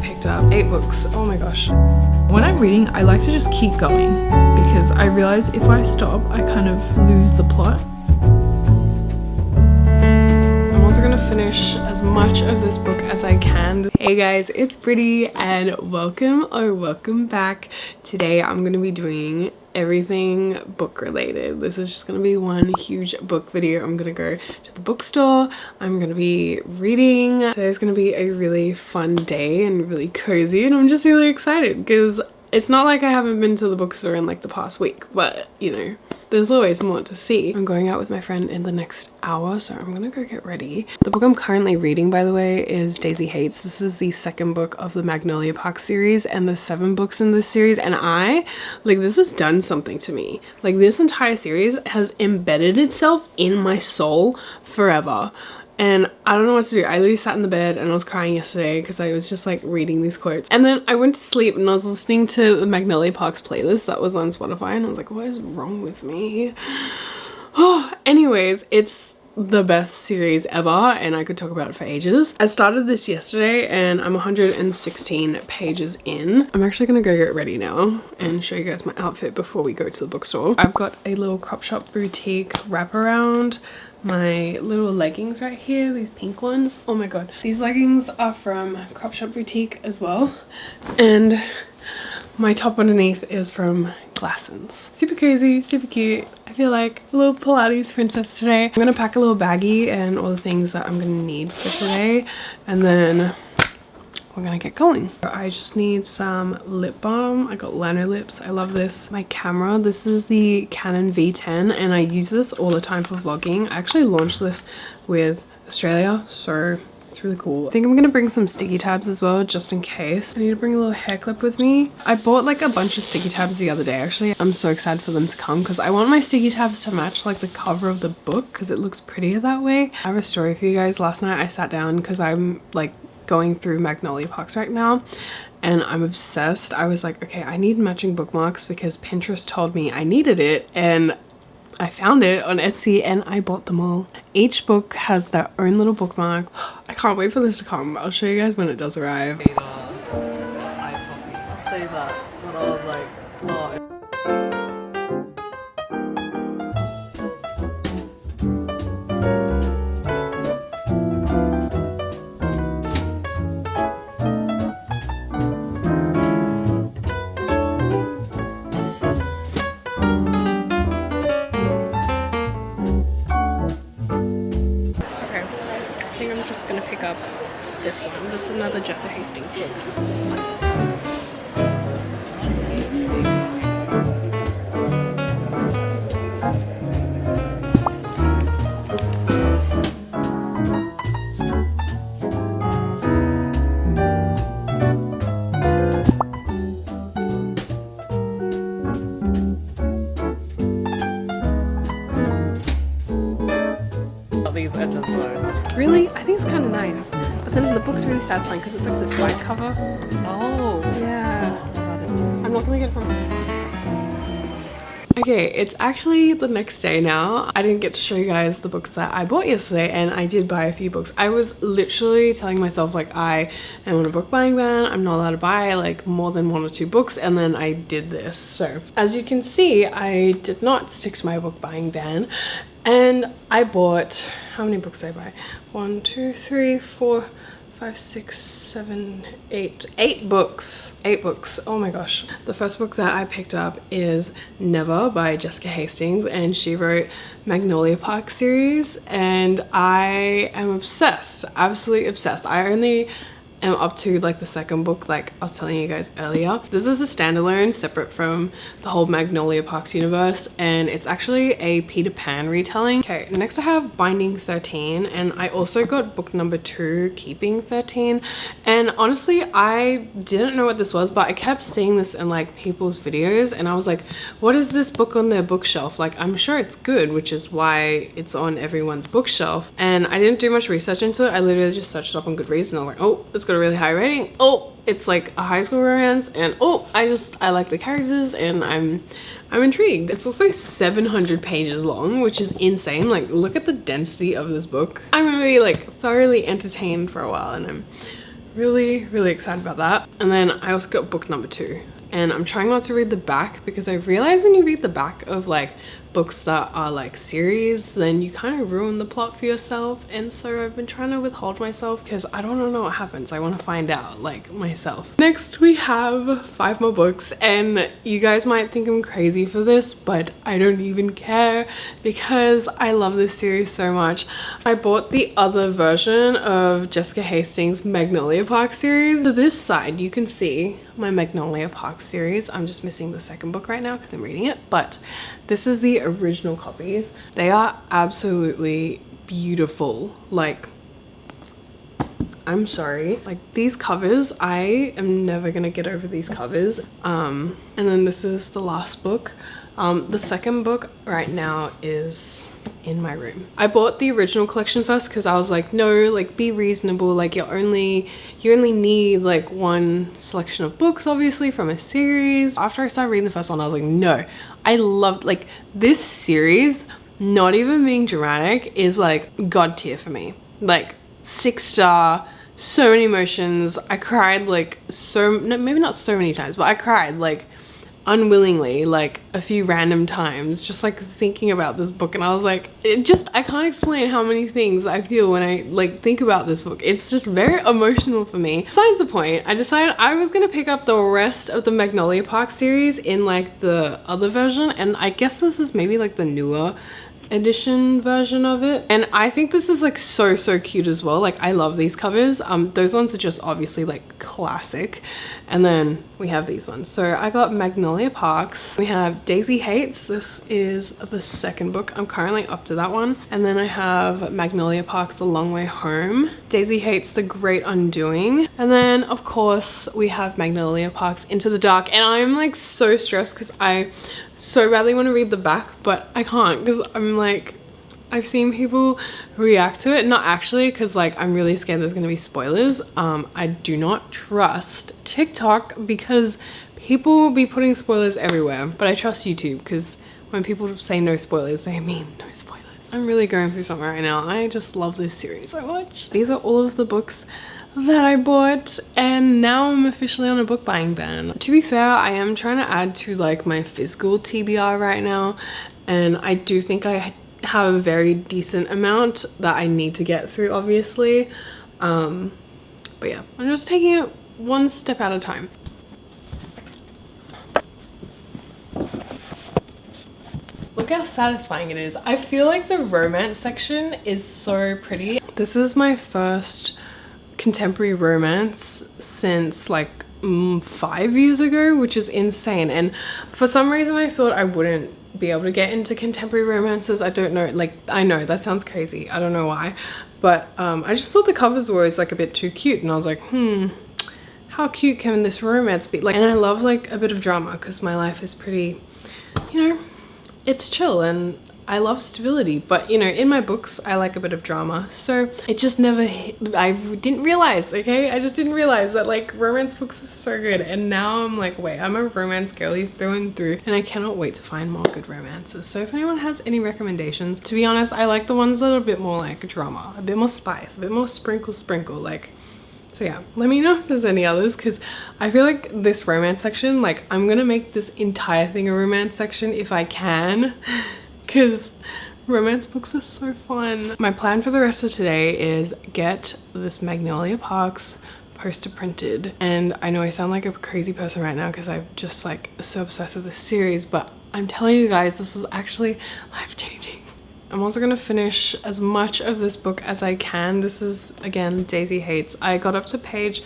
picked up 8 books. Oh my gosh. When I'm reading, I like to just keep going because I realize if I stop, I kind of lose the plot. I'm also gonna finish as much of this book as I can. Hey guys, it's Brittany and welcome back. Today I'm gonna be doing everything book related. This is just gonna be one huge book video. I'm gonna go to the bookstore, I'm gonna be reading. Today's gonna be a really fun day and really cozy, and I'm just really excited because it's not like I haven't been to the bookstore in like the past week, but you know, there's always more to see. I'm going out with my friend in the next hour, so I'm gonna go get ready. The book I'm currently reading, by the way, is Daisy Hates. This is the second book of the Magnolia Park series, and there's 7 books in this series, and this has done something to me. Like, this entire series has embedded itself in my soul forever. And I don't know what to do. I literally sat in the bed and I was crying yesterday because I was just like reading these quotes. And then I went to sleep and I was listening to the Magnolia Parks playlist that was on Spotify, and I was like, what is wrong with me? Oh, anyways, it's the best series ever and I could talk about it for ages. I started this yesterday and I'm 116 pages in. I'm actually gonna go get ready now and show you guys my outfit before we go to the bookstore. I've got a little crop shop boutique wraparound, my little leggings right here, these pink ones. Oh my god, these leggings are from Crop Shop Boutique as well, and my top underneath is from Glassons. Super cozy, super cute. I feel like a little Pilates princess today. I'm gonna pack a little baggie and all the things that I'm gonna need for today, and then we're gonna get going. I just need some lip balm. I got liner lips. I love this. My camera, this is the Canon V10 and I use this all the time for vlogging. I actually launched this with Australia, so it's really cool. I think I'm gonna bring some sticky tabs as well, just in case. I need to bring a little hair clip with me. I bought like a bunch of sticky tabs the other day actually. I'm so excited for them to come because I want my sticky tabs to match like the cover of the book because it looks prettier that way. I have a story for you guys. Last night I sat down because I'm like going through Magnolia Parks right now and I'm obsessed. I was like, okay, I need matching bookmarks because Pinterest told me I needed it, and I found it on Etsy and I bought them all. Each book has their own little bookmark. I can't wait for this to come. I'll show you guys when it does arrive. Say that when I was like, oh. Up this one. This is another Jessa Hastings book. These edges though. Really? I think it's kind of nice. But then the book's really satisfying because it's like this white cover. Oh. Yeah. I'm not gonna get it from Okay, it's actually the next day now. I didn't get to show you guys the books that I bought yesterday, and I did buy a few books. I was literally telling myself like I am on a book buying ban. I'm not allowed to buy like more than 1 or 2 books, and then I did this. So as you can see, I did not stick to my book buying ban. And I bought, how many books did I buy? 1, 2, 3, 4, 5, 6, 7, 8. 8 books. 8 books. Oh my gosh. The first book that I picked up is Never by Jessica Hastings, and she wrote Magnolia Park series, and I am obsessed. Absolutely obsessed. I only am up to like the second book, like I was telling you guys earlier. This is a standalone separate from the whole Magnolia Parks universe, and it's actually a Peter Pan retelling. Okay, next I have Binding 13, and I also got book number 2, Keeping 13. And honestly, I didn't know what this was, but I kept seeing this in like people's videos, and I was like, what is this book on their bookshelf? Like, I'm sure it's good, which is why it's on everyone's bookshelf. And I didn't do much research into it. I literally just searched it up on Goodreads, and I was like, oh, it's got a really high rating. Oh, it's like a high school romance, and oh, I like the characters, and I'm intrigued. It's also 700 pages long, which is insane. Like, look at the density of this book. I'm really like thoroughly entertained for a while, and I'm really excited about that. And then I also got book number 2, and I'm trying not to read the back because I realized when you read the back of like books that are like series, then you kind of ruin the plot for yourself. And so I've been trying to withhold myself because I don't know what happens. I want to find out like myself. Next we have 5 more books, and you guys might think I'm crazy for this, but I don't even care because I love this series so much. I bought the other version of Jessica Hastings' Magnolia Park series. So this side you can see my Magnolia Park series. I'm just missing the second book right now because I'm reading it, but this is the original copies. They are absolutely beautiful. Like, I'm sorry, like these covers, I am never gonna get over these covers. And then this is the last book. The second book right now is in my room. I bought the original collection first because I was like, no, like be reasonable, like you only need like one selection of books obviously from a series. After I started reading the first one, I was like, no, I loved like this series, not even being dramatic, is like god tier for me. Like 6-star, so many emotions. I cried like maybe not so many times, but I cried like unwillingly like a few random times just like thinking about this book. And I was like, I can't explain how many things I feel when I like think about this book. It's just very emotional for me. Besides the point, I decided I was gonna pick up the rest of the Magnolia Park series in like the other version, and I guess this is maybe like the newer edition version of it. And I think this is like so cute as well. Like I love these covers. Those ones are just obviously like classic. And then we have these ones. So I got Magnolia Parks. We have Daisy Hates. This is the second book. I'm currently up to that one. And then I have Magnolia Parks The Long Way Home, Daisy Hates The Great Undoing, and then of course we have Magnolia Parks Into the Dark. And I'm like so stressed because I so badly want to read the back, but I can't because I'm like, I've seen people react to it. Not actually, because like I'm really scared there's gonna be spoilers. I do not trust TikTok because people will be putting spoilers everywhere, but I trust YouTube because when people say no spoilers, they mean no spoilers. I'm really going through something right now. I just love this series so much. These are all of the books that I bought, and now I'm officially on a book buying ban. To be fair, I am trying to add to like my physical TBR right now, and I do think I have a very decent amount that I need to get through obviously. But yeah, I'm just taking it one step at a time. Look how satisfying it is. I feel like the romance section is so pretty. This is my first contemporary romance since like 5 years ago, which is insane. And for some reason I thought I wouldn't be able to get into contemporary romances. I don't know, like I know that sounds crazy, I don't know why, but I just thought the covers were always like a bit too cute, and I was like, how cute can this romance be? Like, and I love like a bit of drama because my life is pretty, you know, it's chill and I love stability, but you know, in my books I like a bit of drama. So it just never hit. I didn't realize, okay, I just didn't realize that like romance books are so good. And now I'm like, wait, I'm a romance girly through and through, and I cannot wait to find more good romances. So if anyone has any recommendations, to be honest, I like the ones that are a bit more like drama, a bit more spice, a bit more sprinkle like. So yeah, let me know if there's any others, because I feel like this romance section, like I'm gonna make this entire thing a romance section if I can, because romance books are so fun. My plan for the rest of today is get this Magnolia Parks poster printed. And I know I sound like a crazy person right now because I'm just like so obsessed with this series, but I'm telling you guys, this was actually life-changing. I'm also gonna finish as much of this book as I can. This is, again, Daisy Hates. I got up to page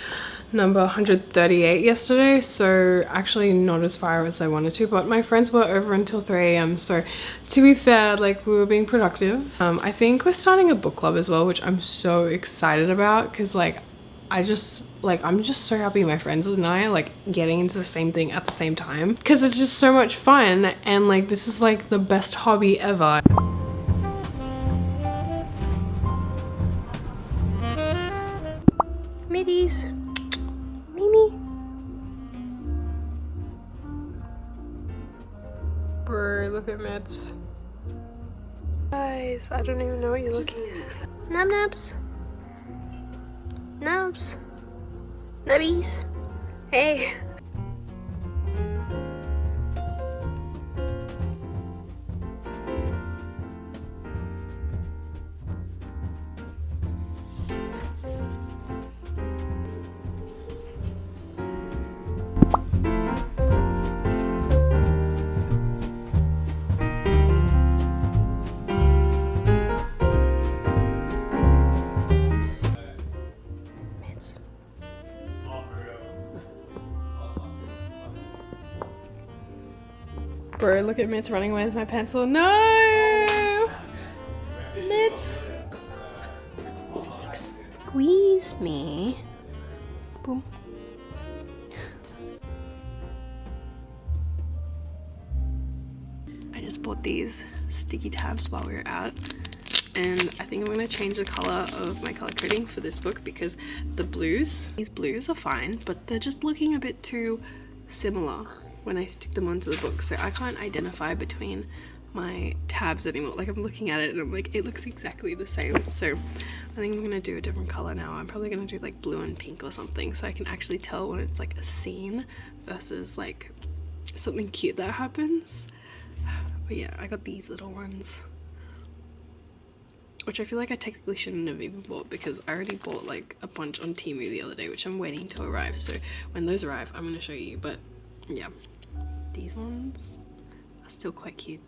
number 138 yesterday, so actually not as far as I wanted to, but my friends were over until 3 AM, so to be fair, like we were being productive. I think we're starting a book club as well, which I'm so excited about, because like I'm just so happy my friends and I like getting into the same thing at the same time, because it's just so much fun, and like this is like the best hobby ever. Middies. Mimi. Bro, look at Mitz. Guys, I don't even know what you're looking at. Nab nabs. Nabs. Nubbies. Hey. Bro, look at Mitz running away with my pencil. No! Mitz! Like, squeeze me. Boom. I just bought these sticky tabs while we were out. And I think I'm going to change the color of my color coding for this book because these blues are fine, but they're just looking a bit too similar when I stick them onto the book, so I can't identify between my tabs anymore. Like, I'm looking at it and I'm like, it looks exactly the same. So I think I'm gonna do a different color now. I'm probably gonna do like blue and pink or something, so I can actually tell when it's like a scene versus like something cute that happens. But yeah, I got these little ones, which I feel like I technically shouldn't have even bought because I already bought like a bunch on Temu the other day, which I'm waiting to arrive. So when those arrive, I'm gonna show you. But yeah, these ones are still quite cute.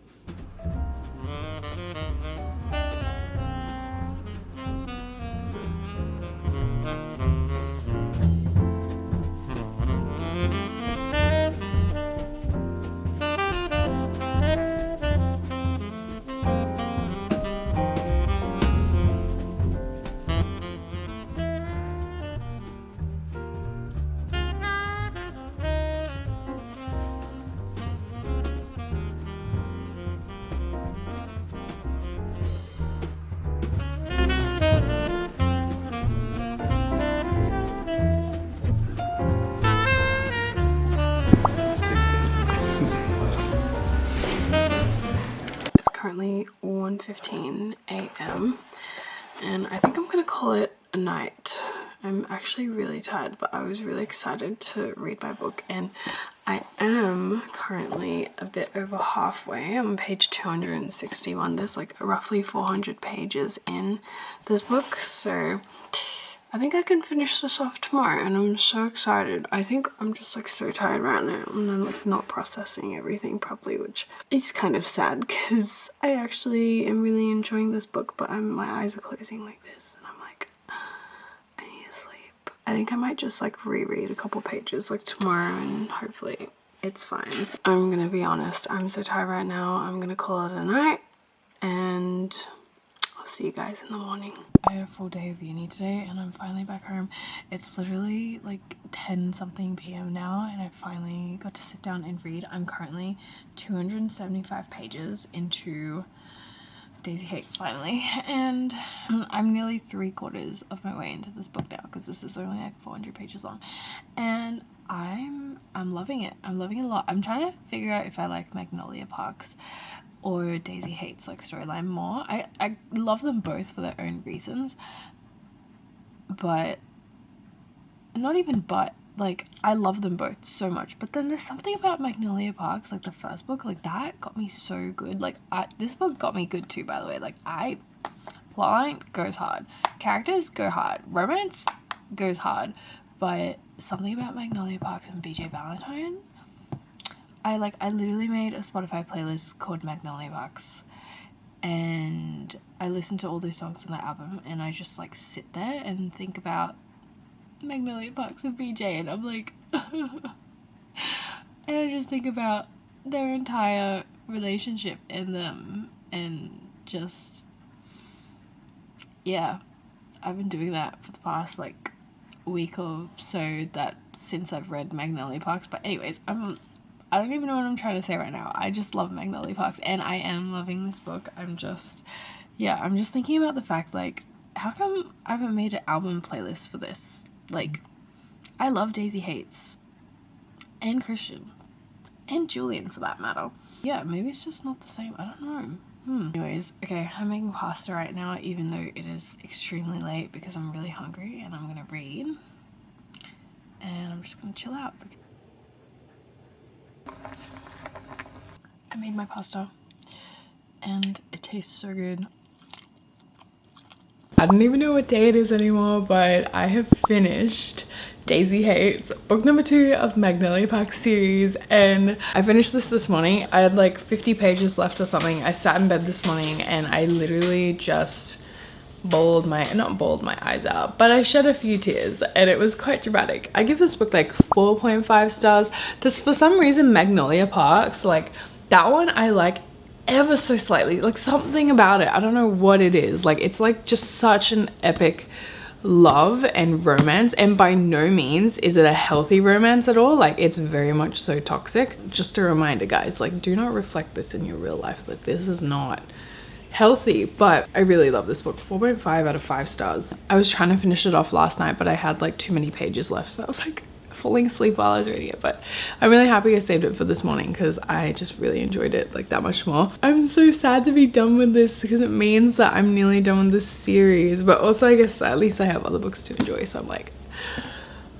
Currently 1:15 a.m. and I think I'm gonna call it a night. I'm actually really tired, but I was really excited to read my book, and I am currently a bit over halfway. I'm on page 261. There's like roughly 400 pages in this book, so I think I can finish this off tomorrow, and I'm so excited. I think I'm just like so tired right now, and I'm like not processing everything properly, which is kind of sad because I actually am really enjoying this book, but my eyes are closing like this and I'm like, I need to sleep. I think I might just like reread a couple pages like tomorrow and hopefully it's fine. I'm gonna be honest, I'm so tired right now. I'm gonna call it a night and I'll see you guys in the morning. I had a full day of uni today and I'm finally back home. It's literally like 10 something p.m. now and I finally got to sit down and read. I'm currently 275 pages into Daisy Hates finally, and I'm nearly 3/4 of my way into this book now because this is only like 400 pages long, and I'm loving it. I'm loving it a lot. I'm trying to figure out if I like Magnolia Parks or Daisy Hates like storyline more. I love them both for their own reasons, but not even like I love them both so much, but then there's something about Magnolia Parks, like the first book, like that got me so good. Like this book got me good too, by the way. Like plotline goes hard, characters go hard, romance goes hard, but something about Magnolia Parks and BJ Valentine, I literally made a Spotify playlist called Magnolia Parks and I listen to all those songs on that album and I just like sit there and think about Magnolia Parks and BJ, and I'm like and I just think about their entire relationship in them, and just yeah, I've been doing that for the past like week or so, that since I've read Magnolia Parks. But anyways, I don't even know what I'm trying to say right now. I just love Magnolia Parks and I am loving this book. I'm just thinking about the fact, like, how come I haven't made an album playlist for this? Like, I love Daisy Hates and Christian and Julian for that matter. Yeah, maybe it's just not the same. I don't know. Anyways, okay, I'm making pasta right now even though it is extremely late because I'm really hungry and I'm gonna read. I'm just gonna chill out. I made my pasta and it tastes so good. I don't even know what day it is anymore, but I have finished Daisy Hates, book number 2 of Magnolia Park series, and I finished this morning. I had like 50 pages left or something. I sat in bed this morning and I literally just not bawled my eyes out, but I shed a few tears and it was quite dramatic. I give this book like 4.5 stars. Just for some reason Magnolia Parks, like that one I like ever so slightly, like something about it, I don't know what it is, like it's like just such an epic love and romance, and by no means is it a healthy romance at all. Like it's very much so toxic. Just a reminder guys, like do not reflect this in your real life, like this is not healthy. But I really love this book. 4.5 out of 5 stars. I was trying to finish it off last night, but I had like too many pages left, so I was like falling asleep while I was reading it. But I'm really happy I saved it for this morning because I just really enjoyed it like that much more. I'm so sad to be done with this because it means that I'm nearly done with this series, but also I guess at least I have other books to enjoy, so I'm like,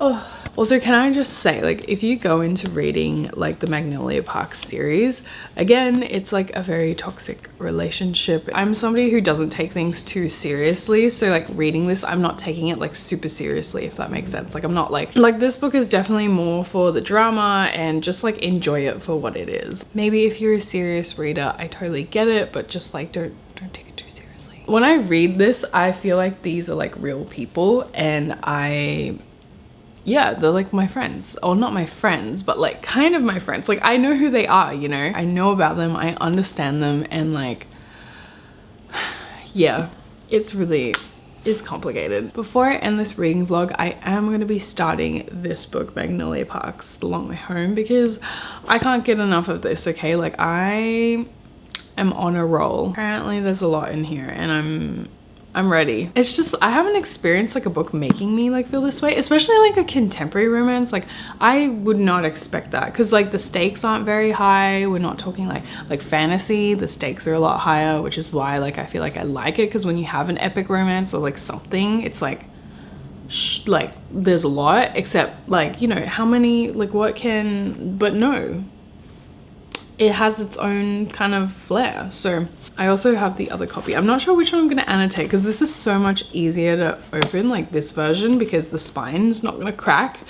oh. Also, can I just say, like, if you go into reading like the Magnolia Park series, again, it's like a very toxic relationship. I'm somebody who doesn't take things too seriously, so like reading this, I'm not taking it like super seriously, if that makes sense. Like I'm not like this book is definitely more for the drama and just like enjoy it for what it is. Maybe if you're a serious reader, I totally get it, but just like don't take it too seriously. When I read this, I feel like these are like real people, and yeah, they're like my friends, or not my friends, but like kind of my friends. Like I know who they are, you know, I know about them, I understand them, and like, yeah, it's complicated. Before I end this reading vlog, I am going to be starting this book, Magnolia Parks, The Long Way Home, because I can't get enough of this, okay? Like I am on a roll. Apparently there's a lot in here and I'm ready. It's just I haven't experienced like a book making me like feel this way, especially like a contemporary romance. Like I would not expect that because like the stakes aren't very high. We're not talking like fantasy. The stakes are a lot higher, which is why like I feel like I like it, because when you have an epic romance or like something, it's like there's a lot, except like, you know, how many, like what can, but no, it has its own kind of flair. So I also have the other copy. I'm not sure which one I'm going to annotate because this is so much easier to open, like this version, because the spine's not going to crack.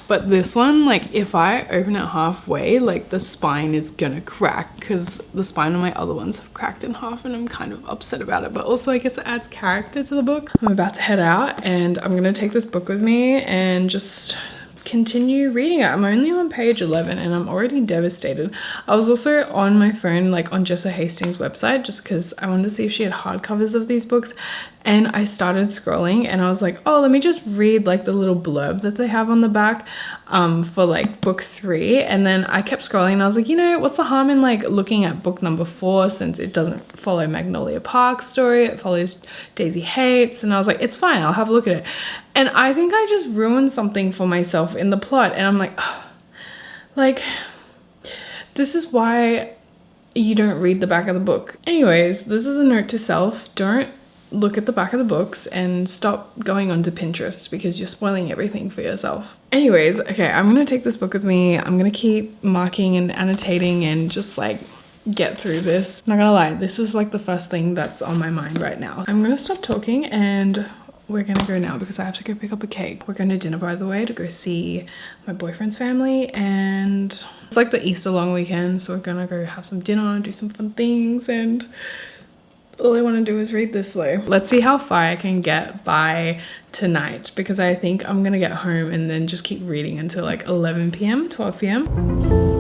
But this one, like if I open it halfway, like the spine is going to crack because the spine on my other ones have cracked in half, and I'm kind of upset about it. But also I guess it adds character to the book. I'm about to head out and I'm going to take this book with me and just continue reading it. I'm only on page 11 and I'm already devastated. I was also on my phone, like on Jessa Hastings' website, just because I wanted to see if she had hardcovers of these books, and I started scrolling and I was like, oh, let me just read like the little blurb that they have on the back for like book 3. And then I kept scrolling and I was like, you know, what's the harm in like looking at book number 4, since it doesn't follow Magnolia Park's story, it follows Daisy Hates. And I was like, it's fine, I'll have a look at it. And I think I just ruined something for myself in the plot, and I'm like, oh, like this is why you don't read the back of the book. Anyways, this is a note to self: don't look at the back of the books and stop going onto Pinterest because you're spoiling everything for yourself. Anyways, okay, I'm gonna take this book with me. I'm gonna keep marking and annotating and just like get through this. Not gonna lie, this is like the first thing that's on my mind right now. I'm gonna stop talking and we're gonna go now because I have to go pick up a cake. We're going to dinner, by the way, to go see my boyfriend's family, and it's like the Easter long weekend, so we're gonna go have some dinner and do some fun things, and all I want to do is read this though. Let's see how far I can get by tonight, because I think I'm gonna get home and then just keep reading until like 11 p.m, 12 p.m.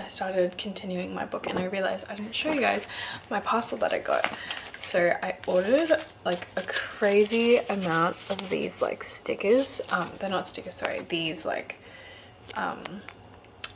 Started continuing my book and I realized I didn't show you guys my parcel that I got. So I ordered like a crazy amount of these like stickers. They're not stickers, sorry, these like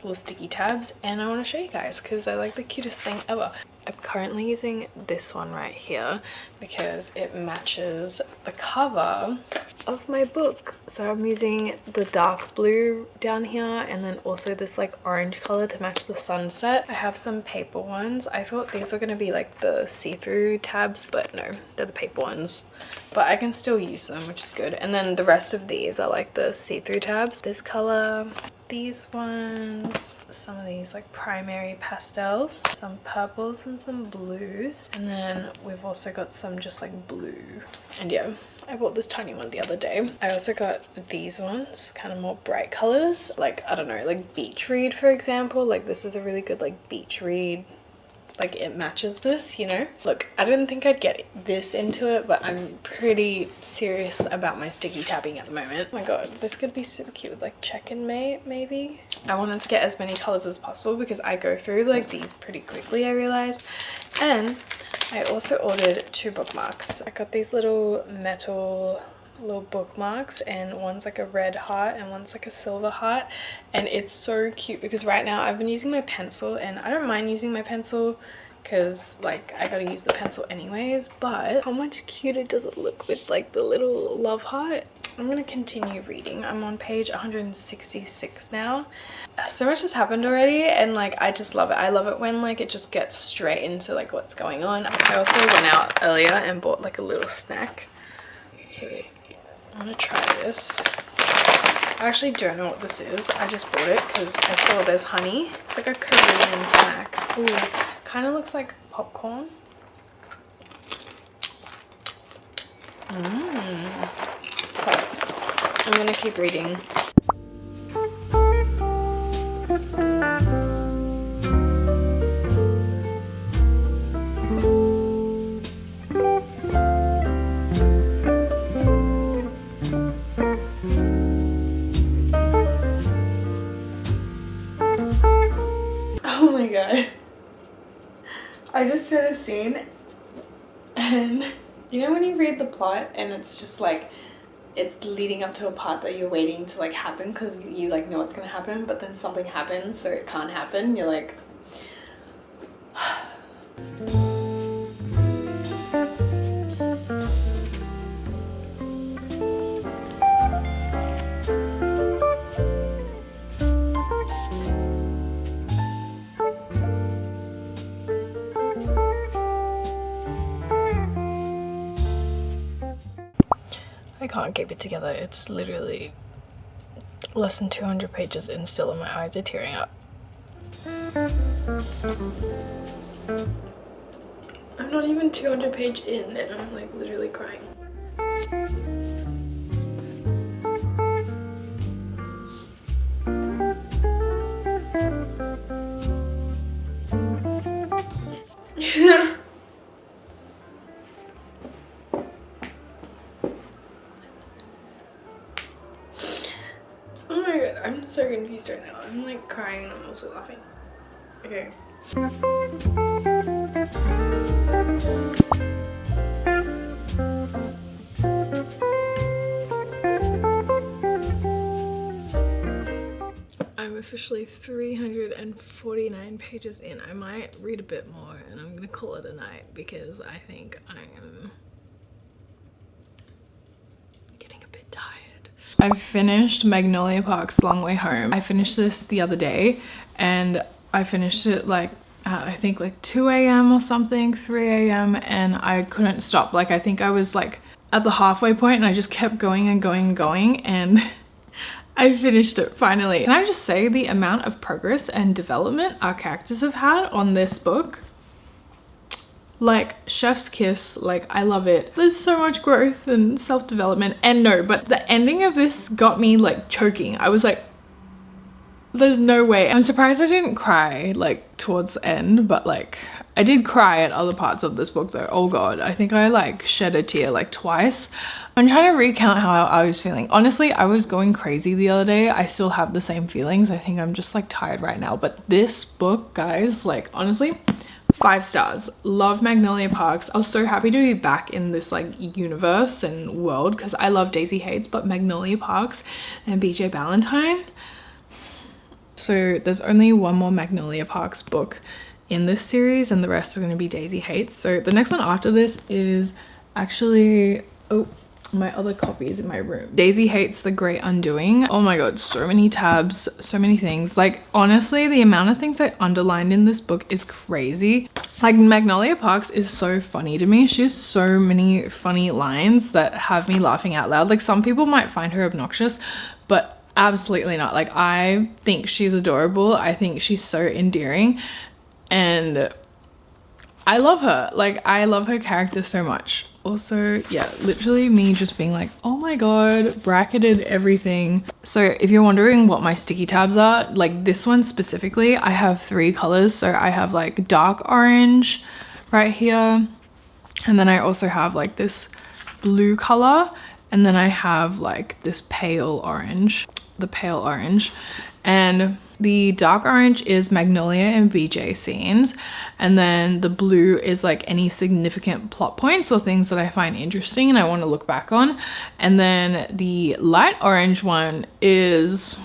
little sticky tabs, and I want to show you guys because they're like the cutest thing ever. I'm currently using this one right here because it matches the cover of my book. So I'm using the dark blue down here and then also this like orange color to match the sunset. I have some paper ones. I thought these were going to be like the see-through tabs, but no, they're the paper ones. But I can still use them, which is good. And then the rest of these are like the see-through tabs. This color, these ones, some of these like primary pastels, some purples and some blues, and then we've also got some just like blue. And yeah, I bought this tiny one the other day. I also got these ones, kind of more bright colors, like I don't know, like beach read for example. Like this is a really good like beach read, like it matches this, you know. Look, I didn't think I'd get this into it, but I'm pretty serious about my sticky tabbing at the moment. Oh my god, this could be super cute with like check-in maybe. I wanted to get as many colors as possible because I go through like these pretty quickly, I realized. And I also ordered 2 bookmarks. I got these little metal little bookmarks, and one's like a red heart and one's like a silver heart, and it's so cute because right now I've been using my pencil, and I don't mind using my pencil because like I gotta use the pencil anyways, but how much cuter does it look with like the little love heart. I'm gonna continue reading. I'm on page 166 now. So much has happened already, and like I just love it. I love it when like it just gets straight into like what's going on. I also went out earlier and bought like a little snack, so I'm gonna try this. I actually don't know what this is. I just bought it because I saw there's honey. It's like a Korean snack. Ooh, kind of looks like popcorn. Okay, I'm gonna keep reading. Oh my god, I just read a scene, and you know when you read the plot and it's just like it's leading up to a part that you're waiting to like happen because you like know what's gonna happen, but then something happens so it can't happen. You're like I can't keep it together. It's literally less than 200 pages in still and my eyes are tearing up. I'm not even 200 page in and I'm like literally crying. Oh my god, I'm so confused right now. I'm like crying and I'm also laughing. Okay. I'm officially 349 pages in. I might read a bit more and I'm gonna call it a night because I think I am getting a bit tired. I've finished Magnolia Park's Long Way Home. I finished this the other day and I finished it like at I think like 2 a.m. or something, 3 a.m. and I couldn't stop. Like I think I was like at the halfway point and I just kept going and going and going and I finished it finally. Can I just say the amount of progress and development our characters have had on this book? Like chef's kiss. Like I love it. There's so much growth and self-development. And no, but the ending of this got me like choking. I was like, there's no way. I'm surprised I didn't cry like towards the end, but like I did cry at other parts of this book though. Oh god, I think I like shed a tear like twice. I'm trying to recount how I was feeling. Honestly, I was going crazy the other day. I still have the same feelings. I think I'm just like tired right now. But this book, guys, like honestly, 5 stars. Love Magnolia Parks. I was so happy to be back in this like universe and world because I love Daisy Haites, but Magnolia Parks and BJ Ballantyne. So there's only one more Magnolia Parks book in this series, and the rest are going to be Daisy Hates. So the next one after this is actually, oh, my other copies in my room. Daisy Hates The Great Undoing. Oh my god, so many tabs, so many things. Like, honestly, the amount of things I underlined in this book is crazy. Like, Magnolia Parks is so funny to me. She has so many funny lines that have me laughing out loud. Like, some people might find her obnoxious, but absolutely not. Like, I think she's adorable. I think she's so endearing, and I love her. Like, I love her character so much. Also, yeah, literally me just being like, oh my god, bracketed everything. So if you're wondering what my sticky tabs are, like this one specifically, I have 3 colors. So I have like dark orange right here, and then I also have like this blue color, and then I have like this pale orange, the pale orange. And the dark orange is Magnolia and BJ scenes, and then the blue is like any significant plot points or things that I find interesting and I want to look back on. And then the light orange one is,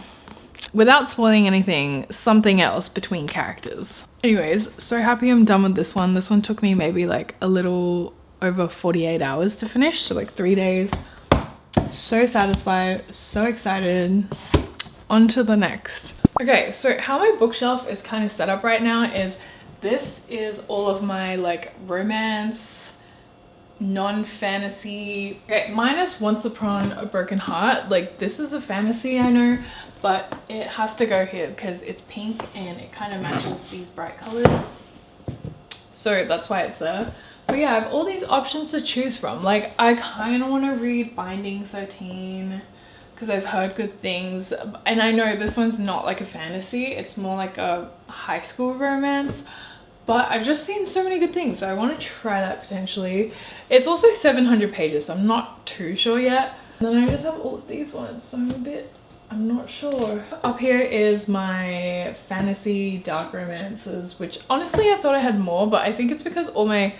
without spoiling anything, something else between characters. Anyways, so happy I'm done with this one. This one took me maybe like a little over 48 hours to finish, so like 3 days. So satisfied, so excited. On to the next. Okay, so how my bookshelf is kind of set up right now is, this is all of my like romance, non-fantasy, okay, minus Once Upon a Broken Heart. Like, this is a fantasy, I know, but it has to go here because it's pink and it kind of matches these bright colors, so that's why it's there. But yeah, I have all these options to choose from. Like, I kind of want to read Binding 13 because I've heard good things, and I know this one's not like a fantasy, it's more like a high school romance, but I've just seen so many good things, so I want to try that potentially. It's also 700 pages, so I'm not too sure yet. And then I just have all of these ones, so I'm not sure. Up here is my fantasy dark romances, which honestly I thought I had more, but I think it's because all my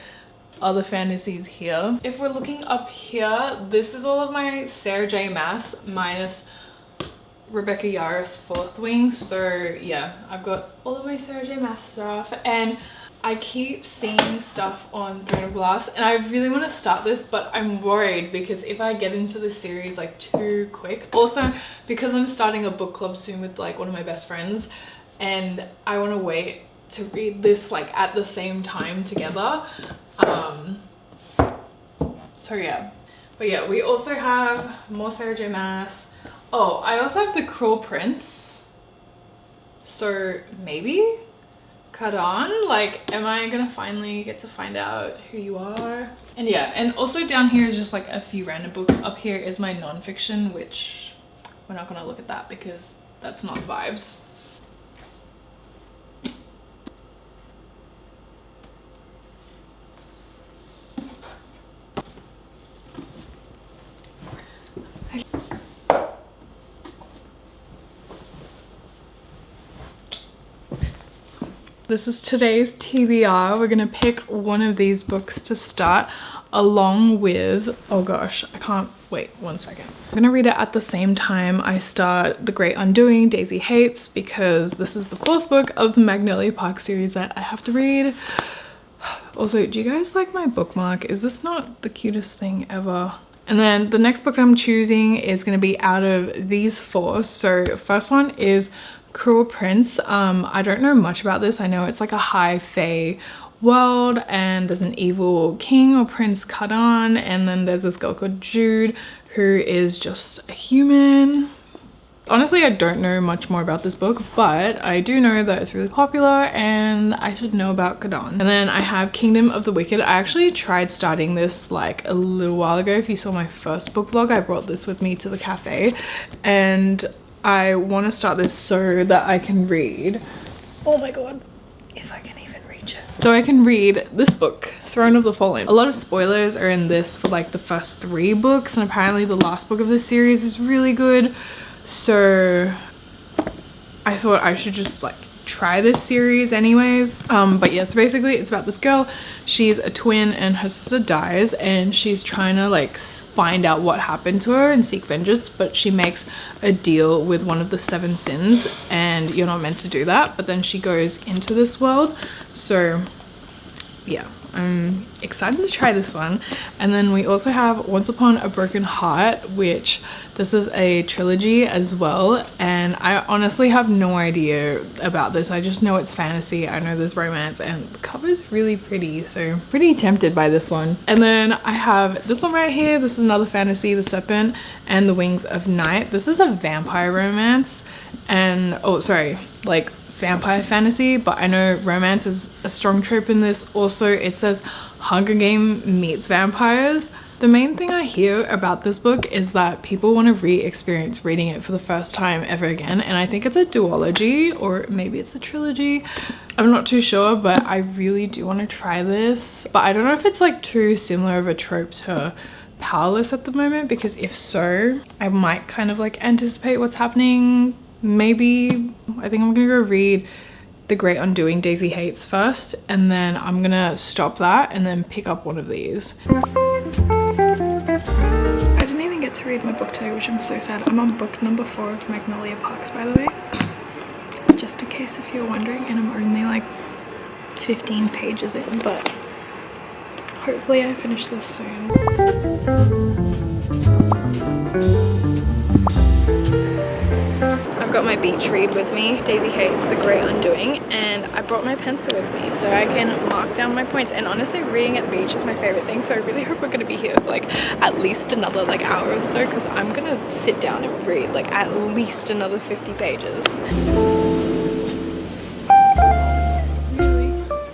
other fantasies here. If we're looking up here, this is all of my Sarah J Maas minus Rebecca Yarros Fourth Wing. So yeah, I've got all of my Sarah J Maas stuff, and I keep seeing stuff on Throne of Glass, and I really want to start this, but I'm worried because if I get into the series like too quick, also because I'm starting a book club soon with like one of my best friends, and I want to wait to read this like at the same time together. So yeah, but yeah, we also have more Sarah J Maas. Oh, I also have The Cruel Prince, so maybe Karan. Like, am I gonna finally get to find out who you are? And yeah, and also down here is just like a few random books. Up here is my non-fiction, which we're not gonna look at that because that's not vibes. This is today's TBR. We're gonna pick one of these books to start along with, oh gosh, I can't wait, one second. I'm gonna read it at the same time I start The Great Undoing, Daisy Hates, because this is the 4th book of the Magnolia Park series that I have to read. Also, do you guys like my bookmark? Is this not the cutest thing ever? And then the next book I'm choosing is gonna be out of these 4. So first one is Cruel Prince. I don't know much about this. I know it's like a high fae world, and there's an evil king or prince Karan, and then there's this girl called Jude who is just a human. Honestly, I don't know much more about this book, but I do know that it's really popular and I should know about Karan. And then I have Kingdom of the Wicked. I actually tried starting this like a little while ago. If you saw my first book vlog, I brought this with me to the cafe, and I want to start this so that I can read, oh my god, if I can even reach it. So I can read this book, Throne of the Fallen. A lot of spoilers are in this for like the first 3 books, and apparently the last book of this series is really good. So I thought I should just like try this series anyways. But yeah, so basically it's about this girl. She's a twin and her sister dies, and she's trying to like find out what happened to her and seek vengeance, but she makes a deal with one of the 7 sins, and you're not meant to do that. But then she goes into this world. So yeah, I'm excited to try this one. And then we also have Once Upon a Broken Heart, which this is a trilogy as well, and I honestly have no idea about this. I just know it's fantasy, I know there's romance, and the cover is really pretty, so pretty tempted by this one. And then I have this one right here. This is another fantasy, The Serpent and the Wings of Night. This is a vampire romance, and oh sorry, like vampire fantasy, but I know romance is a strong trope in this. Also, it says Hunger Game meets vampires. The main thing I hear about this book is that people want to re-experience reading it for the first time ever again, and I think it's a duology, or maybe it's a trilogy. I'm not too sure, but I really do want to try this. But I don't know if it's like too similar of a trope to Powerless at the moment, because if so, I might kind of like anticipate what's happening. Maybe I think I'm gonna go read The Great Undoing Daisy Hates first, and then I'm gonna stop that and then pick up one of these. I didn't even get to read my book today, which I'm so sad. I'm on book number 4 of Magnolia Parks, by the way, just in case if you're wondering, and I'm only like 15 pages in, but hopefully I finish this soon. I've got my beach read with me, Daisy Hates The Great Undoing, and I brought my pencil with me so I can mark down my points. And honestly, reading at the beach is my favorite thing, so I really hope we're going to be here for like at least another like hour or so, because I'm gonna sit down and read like at least another 50 pages.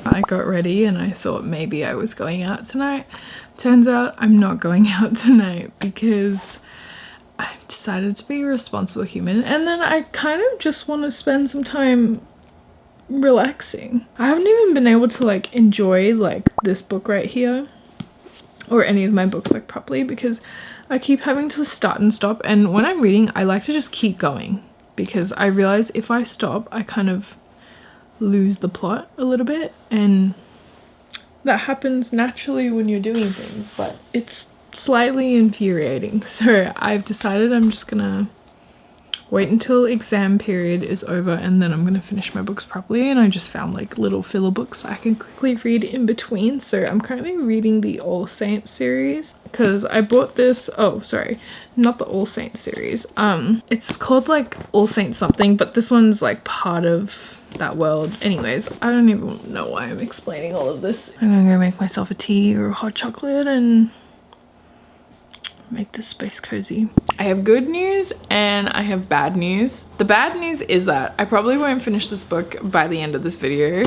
I got ready and I thought maybe I was going out tonight. Turns out I'm not going out tonight, because I've decided to be a responsible human, and then I kind of just want to spend some time relaxing. I haven't even been able to like enjoy like this book right here or any of my books like properly, because I keep having to start and stop, and when I'm reading I like to just keep going, because I realize if I stop I kind of lose the plot a little bit, and that happens naturally when you're doing things, but it's slightly infuriating. So I've decided I'm just gonna wait until exam period is over, and then I'm gonna finish my books properly. And I just found like little filler books I can quickly read in between. So I'm currently reading the All Saints series, because I bought this, oh sorry, not the All Saints series, it's called like All Saints something, but this one's like part of that world. Anyways, I don't even know why I'm explaining all of this. I'm gonna go make myself a tea or a hot chocolate and make this space cozy. I have good news and I have bad news. The bad news is that I probably won't finish this book by the end of this video,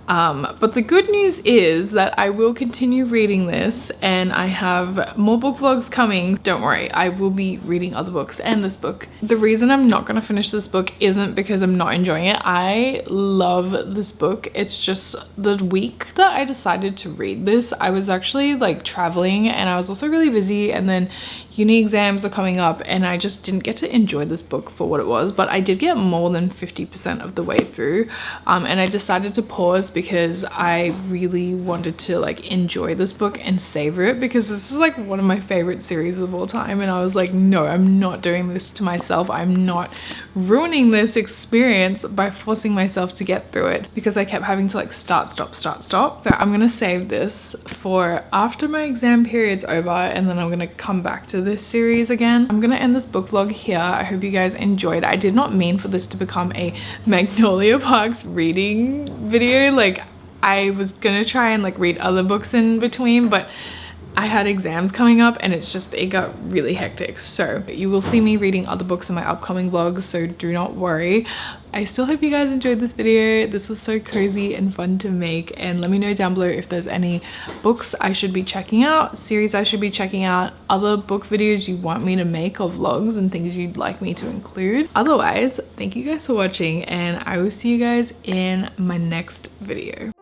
but the good news is that I will continue reading this, and I have more book vlogs coming. Don't worry, I will be reading other books and this book. The reason I'm not gonna finish this book isn't because I'm not enjoying it. I love this book. It's just the week that I decided to read this, I was actually like traveling, and I was also really busy, and then uni exams are coming up, and I just didn't get to enjoy this book for what it was. But I did get more than 50% of the way through, and I decided to pause because I really wanted to like enjoy this book and savor it, because this is like one of my favorite series of all time, and I was like, no, I'm not doing this to myself. I'm not ruining this experience by forcing myself to get through it, because I kept having to like start, stop, start, stop. So I'm gonna save this for after my exam period's over, and then I'm gonna come back to this series again. I'm gonna end this book vlog here. I hope you guys enjoyed. I did not mean for this to become a Magnolia Parks reading video. Like, I was gonna try and like read other books in between, but I had exams coming up and it got really hectic. So you will see me reading other books in my upcoming vlogs, so do not worry. I still hope you guys enjoyed this video. This was so cozy and fun to make, and let me know down below if there's any books I should be checking out, series I should be checking out, other book videos you want me to make, or vlogs and things you'd like me to include. Otherwise, thank you guys for watching, and I will see you guys in my next video.